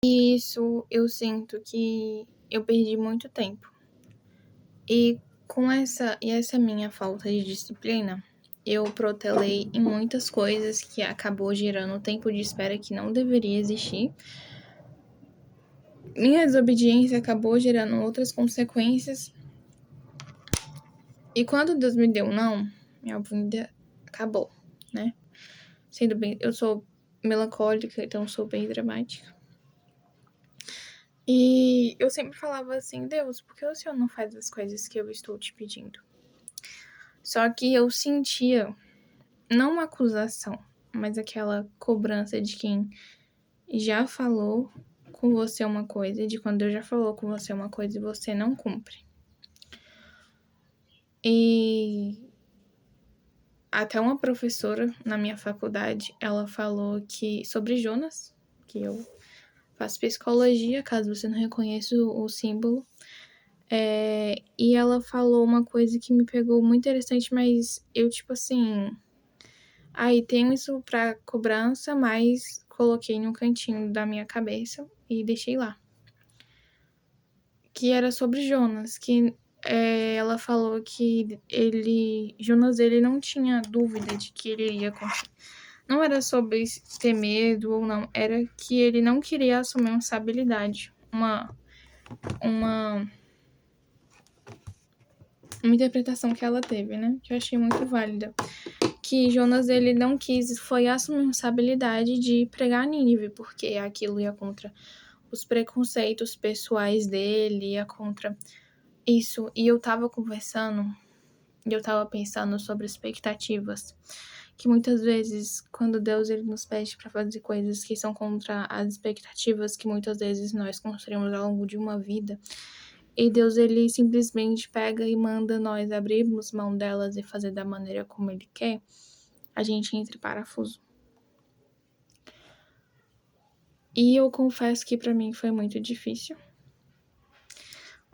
E isso eu sinto que eu perdi muito tempo. E com essa minha falta de disciplina, eu protelei em muitas coisas que acabou gerando tempo de espera que não deveria existir. Minha desobediência acabou gerando outras consequências. E quando Deus me deu um não, minha vida acabou, né? Sendo bem, eu sou melancólica, então sou bem dramática. E eu sempre falava assim: Deus, por que o Senhor não faz as coisas que eu estou te pedindo? Só que eu sentia, não uma acusação, mas aquela cobrança de quem já falou com você uma coisa, de quando Deus já falou com você uma coisa e você não cumpre. E até uma professora na minha faculdade, ela falou que sobre Jonas, que eu faço psicologia, caso você não reconheça o símbolo. E ela falou uma coisa que me pegou muito interessante, mas eu, tipo assim, aí tenho isso pra cobrança, mas coloquei num cantinho da minha cabeça e deixei lá. Que era sobre Jonas, que ela falou que Jonas, ele não tinha dúvida de que ele iria conseguir. Não era sobre ter medo ou não, era que ele não queria assumir uma responsabilidade, uma interpretação que ela teve, né? Que eu achei muito válida. Que Jonas, ele não quis, foi assumir a responsabilidade de pregar Nínive, porque aquilo ia contra os preconceitos pessoais dele, ia contra isso. E eu tava conversando, e eu tava pensando sobre expectativas. Que muitas vezes, quando Deus ele nos pede para fazer coisas que são contra as expectativas que muitas vezes nós construímos ao longo de uma vida, e Deus ele simplesmente pega e manda nós abrirmos mão delas e fazer da maneira como ele quer, a gente entra em parafuso. E eu confesso que para mim foi muito difícil.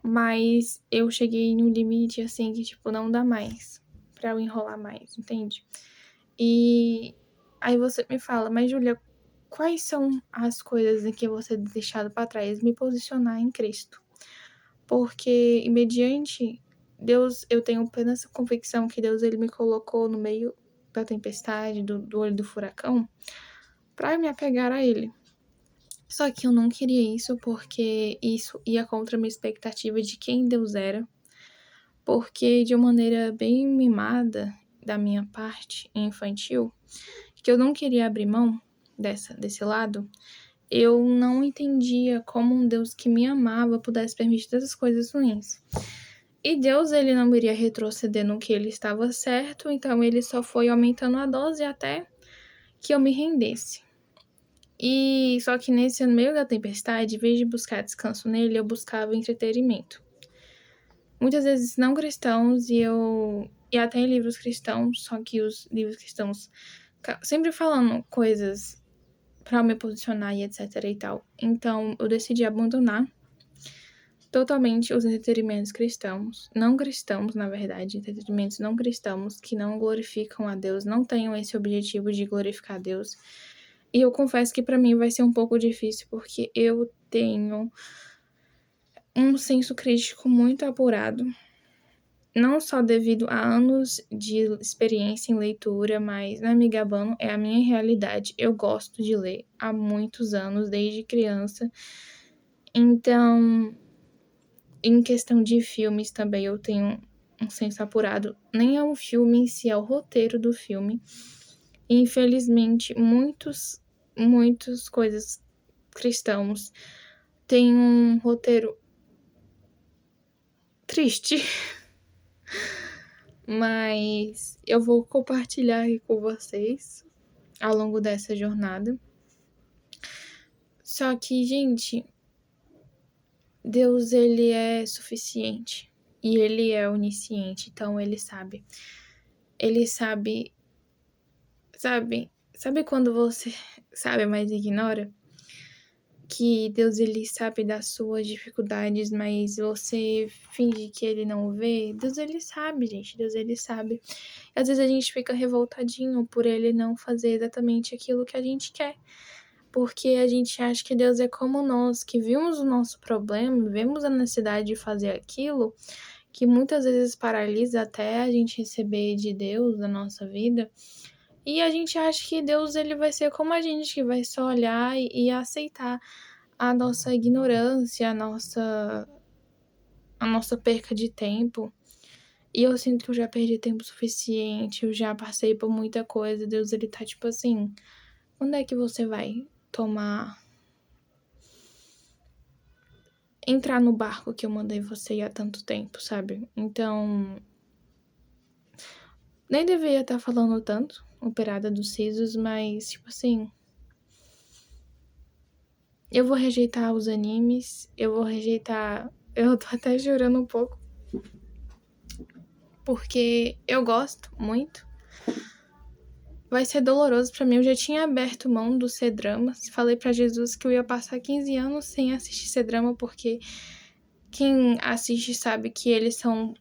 Mas eu cheguei no limite assim que tipo não dá mais para eu enrolar mais, entende? E aí você me fala: "Mas Júlia, quais são as coisas em que você tem deixado para trás?" Me posicionar em Cristo. Porque mediante Deus, eu tenho plena convicção que Deus ele me colocou no meio da tempestade, do olho do furacão, para me apegar a ele. Só que eu não queria isso, porque isso ia contra a minha expectativa de quem Deus era, porque de uma maneira bem mimada da minha parte, infantil, que eu não queria abrir mão desse lado, eu não entendia como um Deus que me amava pudesse permitir essas coisas ruins. E Deus, ele não iria retroceder no que ele estava certo, então ele só foi aumentando a dose até que eu me rendesse. E só que no meio da tempestade, em vez de buscar descanso nele, eu buscava entretenimento. Muitas vezes não cristãos e até em livros cristãos, só que os livros cristãos sempre falando coisas para me posicionar e etc e tal. Então eu decidi abandonar totalmente os entretenimentos cristãos, não cristãos, na verdade, entretenimentos não cristãos que não glorificam a Deus, não tenham esse objetivo de glorificar a Deus. E eu confesso que para mim vai ser um pouco difícil, porque eu tenho um senso crítico muito apurado, não só devido a anos de experiência em leitura, mas não é me gabando, é a minha realidade. Eu gosto de ler há muitos anos, desde criança. Então, em questão de filmes também eu tenho um senso apurado. Nem é o filme em si, é o roteiro do filme. E, infelizmente, muitas coisas cristãos têm um roteiro triste. Mas eu vou compartilhar aqui com vocês ao longo dessa jornada. Só que, gente, Deus, ele é suficiente. E ele é onisciente, então ele sabe. Ele sabe, sabe quando você sabe, mas ignora? Que Deus, ele sabe das suas dificuldades, mas você finge que ele não vê. Deus, ele sabe, gente. Deus, ele sabe. E às vezes a gente fica revoltadinho por ele não fazer exatamente aquilo que a gente quer. porque a gente acha que Deus é como nós, que vimos o nosso problema, vemos a necessidade de fazer aquilo, que muitas vezes paralisa até a gente receber de Deus na nossa vida. E a gente acha que Deus ele vai ser como a gente, que vai só olhar e aceitar a nossa ignorância, a nossa perca de tempo. E eu sinto que eu já perdi tempo suficiente, eu já passei por muita coisa. Deus, ele tá tipo assim, quando é que você vai entrar no barco que eu mandei você ir há tanto tempo, sabe? Então, nem deveria estar falando tanto, operada dos sisos, mas, tipo assim, eu vou rejeitar os animes, eu vou rejeitar. Eu tô até chorando um pouco, porque eu gosto muito. Vai ser doloroso pra mim. Eu já tinha aberto mão do C-dramas. Falei pra Jesus que eu ia passar 15 anos sem assistir C-drama, porque quem assiste sabe que eles são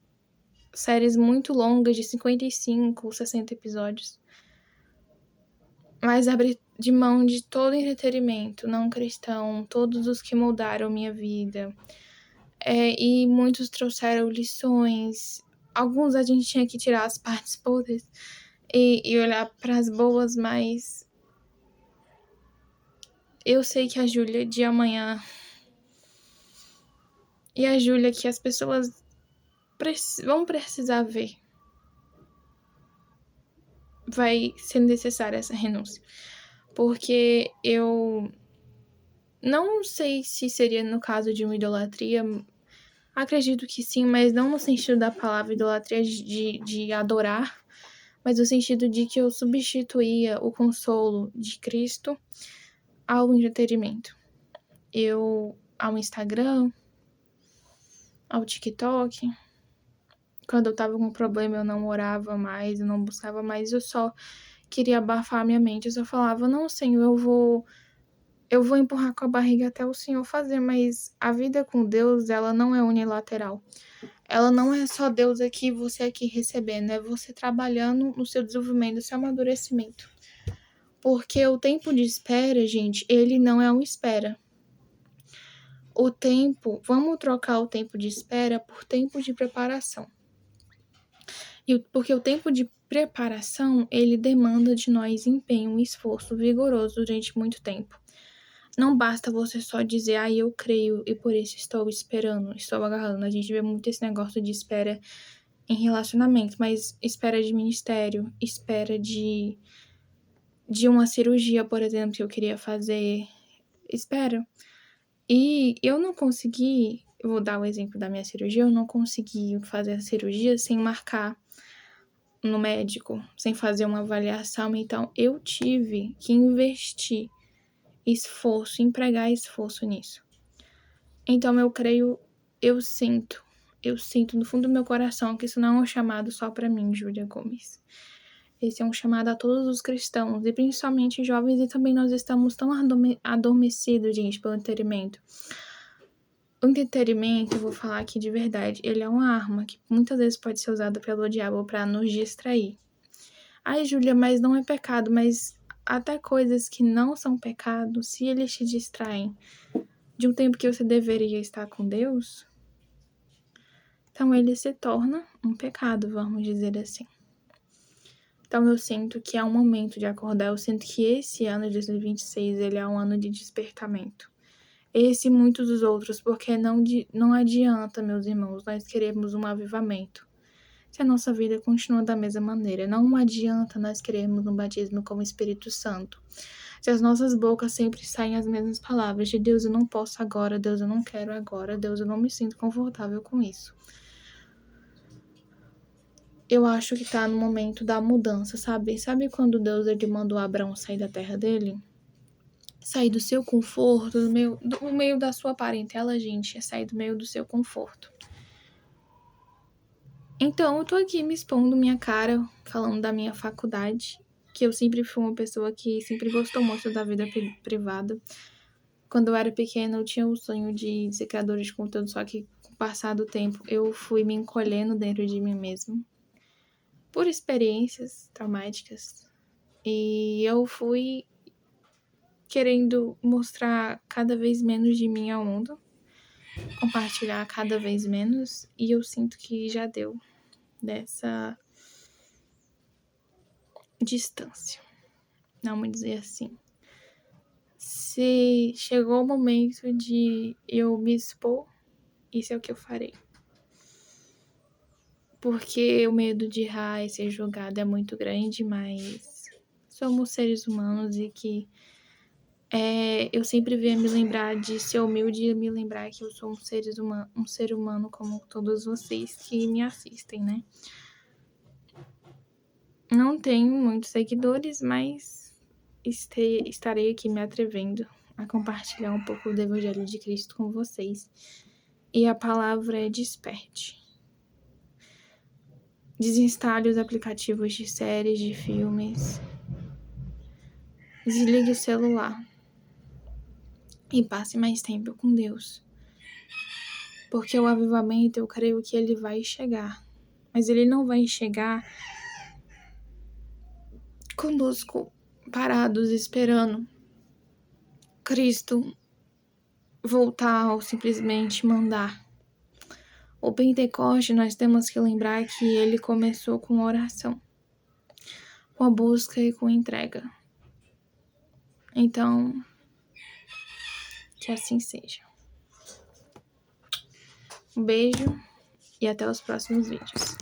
séries muito longas, de 55, 60 episódios. Mas abri de mão de todo entretenimento não cristão, todos os que moldaram minha vida. E muitos trouxeram lições. Alguns a gente tinha que tirar as partes podres e olhar para as boas, mas eu sei que a Júlia de amanhã e a Júlia que as pessoas vão precisar ver, vai ser necessária essa renúncia. Porque eu não sei se seria no caso de uma idolatria. Acredito que sim, mas não no sentido da palavra idolatria de adorar, mas no sentido de que eu substituía o consolo de Cristo ao entretenimento. Ao Instagram, ao TikTok. Quando eu tava com um problema, eu não orava mais, eu não buscava mais, eu só queria abafar a minha mente. Eu só falava, não, Senhor, eu vou empurrar com a barriga até o Senhor fazer, mas a vida com Deus, ela não é unilateral. Ela não é só Deus aqui, você aqui recebendo, é você trabalhando no seu desenvolvimento, no seu amadurecimento. Porque o tempo de espera, gente, ele não é uma espera. Vamos trocar o tempo de espera por tempo de preparação. Porque o tempo de preparação, ele demanda de nós empenho e esforço vigoroso durante muito tempo. Não basta você só dizer, eu creio e por isso estou esperando, estou agarrando. A gente vê muito esse negócio de espera em relacionamento, mas espera de ministério, espera de uma cirurgia, por exemplo, que eu queria fazer. Espera. E eu não consegui, eu vou dar o exemplo da minha cirurgia, eu não consegui fazer a cirurgia sem marcar no médico, sem fazer uma avaliação. Então, eu tive que investir esforço, empregar esforço nisso. Então, eu creio, eu sinto no fundo do meu coração que isso não é um chamado só para mim, Júlia Gomes. Esse é um chamado a todos os cristãos, e principalmente jovens, e também nós estamos tão adormecidos, gente, pelo entretenimento. O entretenimento, eu vou falar aqui de verdade, ele é uma arma que muitas vezes pode ser usada pelo diabo para nos distrair. Ai, Júlia, mas não é pecado, mas até coisas que não são pecado, se eles te distraem de um tempo que você deveria estar com Deus, então ele se torna um pecado, vamos dizer assim. Então eu sinto que é um momento de acordar, eu sinto que esse ano de 2026, ele é um ano de despertamento. Esse e muitos dos outros, porque não adianta, meus irmãos, nós queremos um avivamento se a nossa vida continua da mesma maneira. Não adianta nós queremos um batismo como Espírito Santo. Se as nossas bocas sempre saem as mesmas palavras de Deus, eu não posso agora, Deus, eu não quero agora, Deus, eu não me sinto confortável com isso. Eu acho que tá no momento da mudança, sabe? Sabe quando Deus ele mandou Abraão sair da terra dele? Sair do seu conforto, do meio da sua parentela, gente, é sair do meio do seu conforto. Então, eu tô aqui me expondo minha cara, falando da minha faculdade, que eu sempre fui uma pessoa que sempre gostou muito da vida privada. Quando eu era pequena, eu tinha o sonho de ser criadora de conteúdo, só que com o passar do tempo, eu fui me encolhendo dentro de mim mesma, por experiências traumáticas. E eu fui querendo mostrar cada vez menos de mim ao mundo, compartilhar cada vez menos, e eu sinto que já deu dessa distância, vamos dizer assim. Se chegou o momento de eu me expor, isso é o que eu farei. Porque o medo de errar e ser julgada é muito grande, mas somos seres humanos e que eu sempre venho me lembrar de ser humilde e me lembrar que eu sou um ser humano como todos vocês que me assistem, né? Não tenho muitos seguidores, mas estarei aqui me atrevendo a compartilhar um pouco do Evangelho de Cristo com vocês. E a palavra é desperte. Desinstale os aplicativos de séries, de filmes. Desligue o celular. E passe mais tempo com Deus. Porque o avivamento, eu creio que ele vai chegar. Mas ele não vai chegar conosco parados esperando Cristo voltar ou simplesmente mandar. O Pentecoste, nós temos que lembrar que ele começou com oração, com a busca e com entrega. Então, que assim seja. Um beijo e até os próximos vídeos.